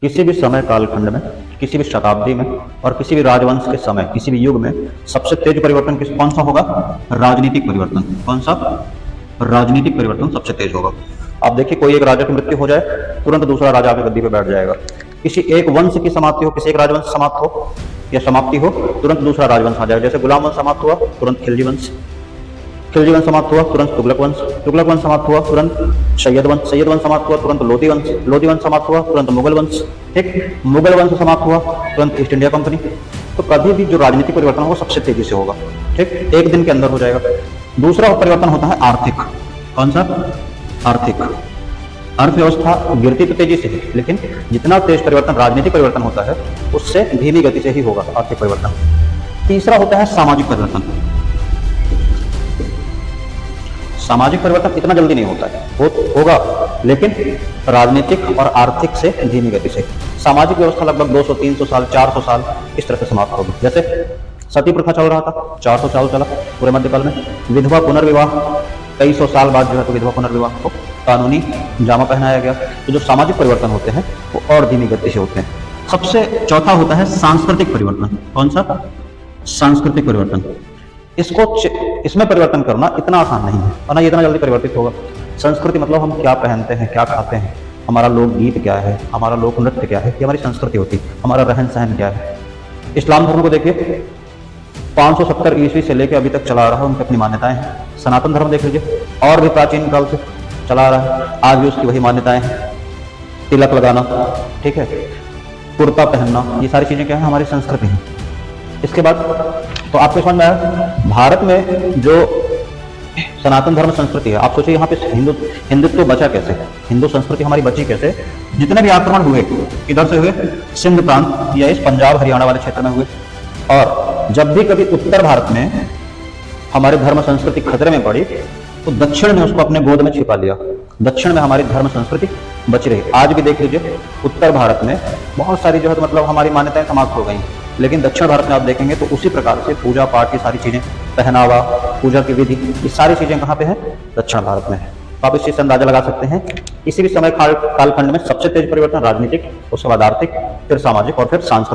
किसी भी समय कालखंड में, किसी भी शताब्दी में और किसी भी राजवंश के समय, किसी भी युग में सबसे तेज परिवर्तन कौन सा होगा? राजनीतिक परिवर्तन। कौन सा? राजनीतिक परिवर्तन सबसे तेज होगा। आप देखिए, कोई एक राजा की मृत्यु हो जाए, तुरंत दूसरा राजा आके गद्दी पे बैठ जाएगा। किसी एक वंश की समाप्ति हो, किसी एक राजवंश समाप्त हो या समाप्ति हो, तुरंत दूसरा राजवंश आ जाएगा। जैसे गुलाम वंश समाप्त हुआ, तुरंत खिलजी वंश समाप्त हुआ, तुरंत तुगलक वंश समाप्त हुआ, तुरंत सैयद वंश समाप्त हुआ, तुरंत लोधी वंश समाप्त हुआ, तुरंत मुगल वंश, ठीक, मुगल वंश समाप्त हुआ, तुरंत ईस्ट इंडिया कंपनी। तो कभी भी जो राजनीतिक परिवर्तन हो वो सबसे तेजी से होगा, ठीक, एक दिन के अंदर हो जाएगा। दूसरा परिवर्तन होता है आर्थिक। कौन सा? आर्थिक। अर्थव्यवस्था गिरती तो तेजी से है, लेकिन जितना तेज परिवर्तन राजनीतिक परिवर्तन होता है उससे धीमी गति से ही होगा आर्थिक परिवर्तन। तीसरा होता है सामाजिक परिवर्तन। सामाजिक परिवर्तन इतना जल्दी नहीं होता है, होगा, लेकिन राजनीतिक और आर्थिक से धीमी गति से। सामाजिक व्यवस्था लगभग 200, 300 साल, 400 साल इस तरह से समाप्त होगी। जैसे सती प्रथा चल रहा था, 400 साल चला पूरे मध्यकाल में। विधवा पुनर्विवाह कई सौ साल बाद जो है तो विधवा पुनर्विवाह को कानूनी जामा पहनाया गया। तो जो सामाजिक परिवर्तन होते हैं वो और धीमी गति से होते हैं। सबसे चौथा होता है सांस्कृतिक परिवर्तन। कौन सा? सांस्कृतिक परिवर्तन। इसमें परिवर्तन करना इतना आसान नहीं है और ना इतना जल्दी परिवर्तित होगा। संस्कृति मतलब हम क्या पहनते हैं, क्या खाते हैं, हमारा लोकगीत क्या है, हमारा लोक नृत्य क्या है, ये हमारी संस्कृति होती है। हमारा रहन सहन क्या है। इस्लाम धर्म को देखिए, 570 ईस्वी से लेकर अभी तक चला रहा है, उनकी अपनी मान्यताएं हैं। सनातन धर्म देख लीजिए, और भी प्राचीन काल से चला रहा है, आज भी उसकी वही मान्यताएं हैं। तिलक लगाना, ठीक है, कुर्ता पहनना, ये सारी चीजें क्या है? हमारी संस्कृति है। इसके बाद तो आपको समझ में आया, भारत में जो सनातन धर्म संस्कृति है, आप सोचिए यहाँ पे हिंदुत्व बचा कैसे, हिंदू संस्कृति हमारी बची कैसे? जितने भी आक्रमण हुए किधर से हुए? सिंध प्रांत या इस पंजाब हरियाणा वाले क्षेत्र में हुए। और जब भी कभी उत्तर भारत में हमारी धर्म संस्कृति खतरे में पड़ी तो दक्षिण ने उसको अपने गोद में छिपा लिया। दक्षिण में हमारी धर्म संस्कृति बच रही। आज भी देख लीजिए, उत्तर भारत में बहुत सारी जो है मतलब हमारी मान्यताएं समाप्त हो गई, लेकिन दक्षिण भारत में आप देखेंगे तो उसी प्रकार से पूजा पाठ की सारी चीजें, पहनावा, पूजा की विधि, ये सारी चीजें कहाँ पे है? दक्षिण भारत में है। तो आप इस चीज से अंदाजा लगा सकते हैं किसी भी समय कालखंड में सबसे तेज परिवर्तन राजनीतिक, उसके बाद आर्थिक, फिर सामाजिक और फिर सांस्कृतिक।